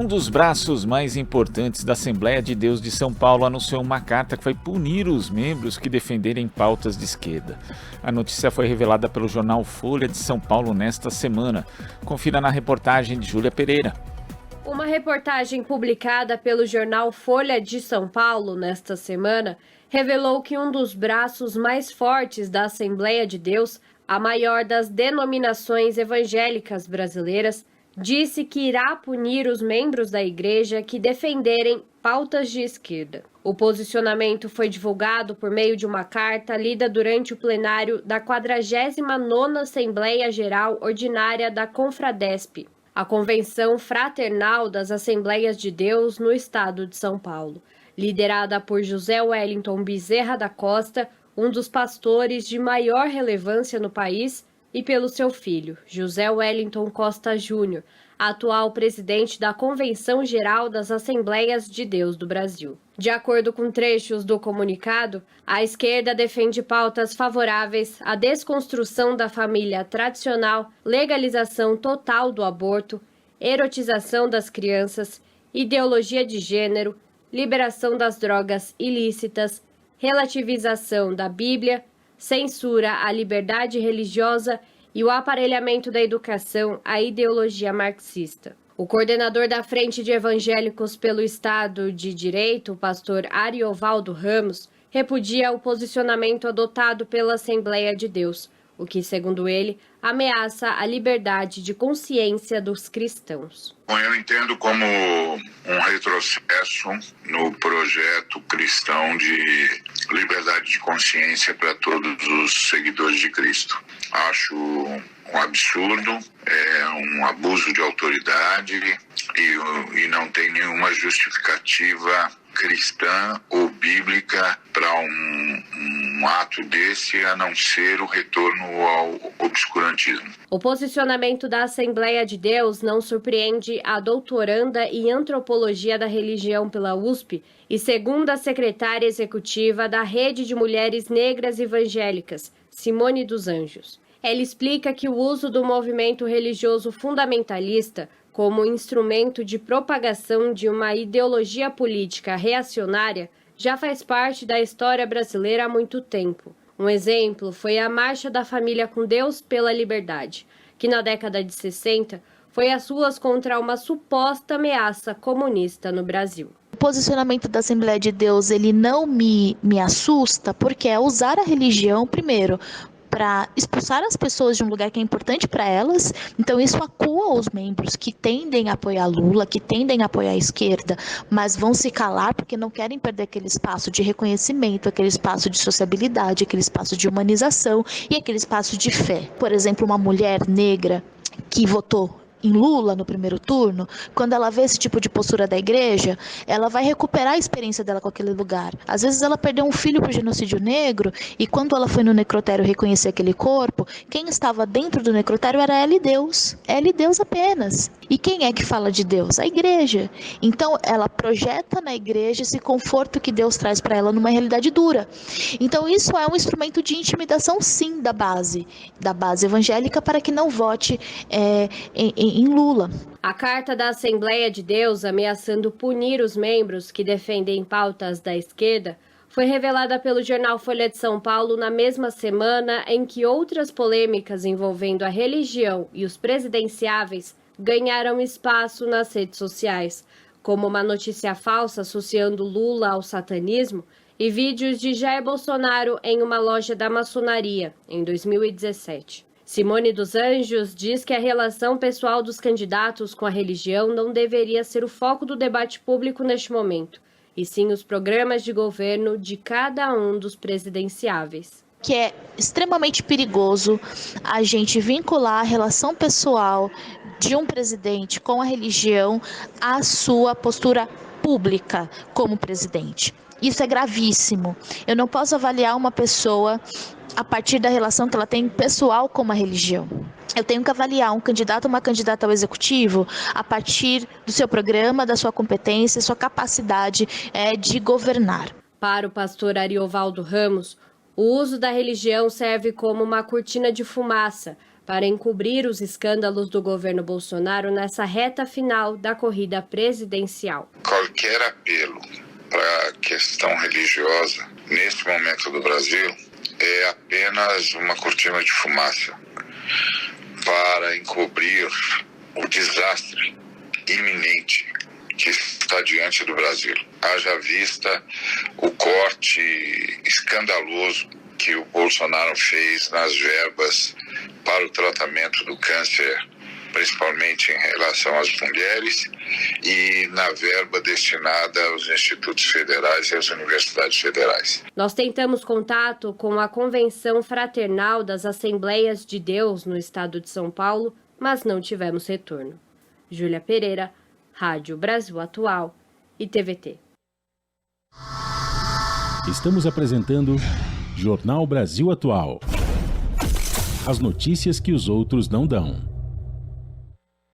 Um dos braços mais importantes da Assembleia de Deus de São Paulo anunciou uma carta que vai punir os membros que defenderem pautas de esquerda. A notícia foi revelada pelo jornal Folha de São Paulo nesta semana. Confira na reportagem de Júlia Pereira. Uma reportagem publicada pelo jornal Folha de São Paulo nesta semana revelou que um dos braços mais fortes da Assembleia de Deus, a maior das denominações evangélicas brasileiras, disse que irá punir os membros da igreja que defenderem pautas de esquerda. O posicionamento foi divulgado por meio de uma carta lida durante o plenário da 49ª Assembleia Geral Ordinária da Confradesp, a Convenção Fraternal das Assembleias de Deus no estado de São Paulo, liderada por José Wellington Bezerra da Costa, um dos pastores de maior relevância no país, e pelo seu filho, José Wellington Costa Júnior, atual presidente da Convenção Geral das Assembleias de Deus do Brasil. De acordo com trechos do comunicado, a esquerda defende pautas favoráveis à desconstrução da família tradicional, legalização total do aborto, erotização das crianças, ideologia de gênero, liberação das drogas ilícitas, relativização da Bíblia, censura à liberdade religiosa e o aparelhamento da educação à ideologia marxista. O coordenador da Frente de Evangélicos pelo Estado de Direito, o pastor Ariovaldo Ramos, repudia o posicionamento adotado pela Assembleia de Deus, o que, segundo ele, ameaça a liberdade de consciência dos cristãos. Eu entendo como um retrocesso no projeto cristão de liberdade de consciência para todos os seguidores de Cristo. Acho um absurdo, um abuso de autoridade e não tem nenhuma justificativa cristã ou bíblica para um ato desse, a não ser o retorno ao obscurantismo. O posicionamento da Assembleia de Deus não surpreende a doutoranda em Antropologia da Religião pela USP e segunda secretária executiva da Rede de Mulheres Negras Evangélicas, Simone dos Anjos. Ela explica que o uso do movimento religioso fundamentalista como instrumento de propagação de uma ideologia política reacionária já faz parte da história brasileira há muito tempo. Um exemplo foi a Marcha da Família com Deus pela Liberdade, que na década de 60 foi às ruas contra uma suposta ameaça comunista no Brasil. O posicionamento da Assembleia de Deus ele não me assusta, porque é usar a religião, primeiro, para expulsar as pessoas de um lugar que é importante para elas. Então isso acua os membros que tendem a apoiar Lula, que tendem a apoiar a esquerda, mas vão se calar porque não querem perder aquele espaço de reconhecimento, aquele espaço de sociabilidade, aquele espaço de humanização e aquele espaço de fé. Por exemplo, uma mulher negra que votou em Lula no primeiro turno, quando ela vê esse tipo de postura da igreja, ela vai recuperar a experiência dela com aquele lugar. Às vezes ela perdeu um filho por genocídio negro e quando ela foi no necrotério reconhecer aquele corpo, quem estava dentro do necrotério era ela e Deus. Ela e Deus apenas. E quem é que fala de Deus? A igreja. Então ela projeta na igreja esse conforto que Deus traz para ela numa realidade dura. Então isso é um instrumento de intimidação, sim, da base evangélica para que não vote em Lula. A carta da Assembleia de Deus ameaçando punir os membros que defendem pautas da esquerda foi revelada pelo jornal Folha de São Paulo na mesma semana em que outras polêmicas envolvendo a religião e os presidenciáveis ganharam espaço nas redes sociais, como uma notícia falsa associando Lula ao satanismo e vídeos de Jair Bolsonaro em uma loja da maçonaria, em 2017. Simone dos Anjos diz que a relação pessoal dos candidatos com a religião não deveria ser o foco do debate público neste momento, e sim os programas de governo de cada um dos presidenciáveis. Que é extremamente perigoso a gente vincular a relação pessoal de um presidente com a religião à sua postura pública como presidente. Isso é gravíssimo. Eu não posso avaliar uma pessoa a partir da relação que ela tem pessoal com uma religião. Eu tenho que avaliar um candidato ou uma candidata ao executivo a partir do seu programa, da sua competência, sua capacidade de governar. Para o pastor Ariovaldo Ramos, o uso da religião serve como uma cortina de fumaça para encobrir os escândalos do governo Bolsonaro nessa reta final da corrida presidencial. Qualquer apelo para a questão religiosa, nesse momento do Brasil, é apenas uma cortina de fumaça para encobrir o desastre iminente que está diante do Brasil. Haja vista o corte escandaloso que o Bolsonaro fez nas verbas para o tratamento do câncer, principalmente em relação às mulheres, e na verba destinada aos institutos federais e às universidades federais. Nós tentamos contato com a Convenção Fraternal das Assembleias de Deus no estado de São Paulo, mas não tivemos retorno. Júlia Pereira, Rádio Brasil Atual e TVT. Estamos apresentando Jornal Brasil Atual. As notícias que os outros não dão.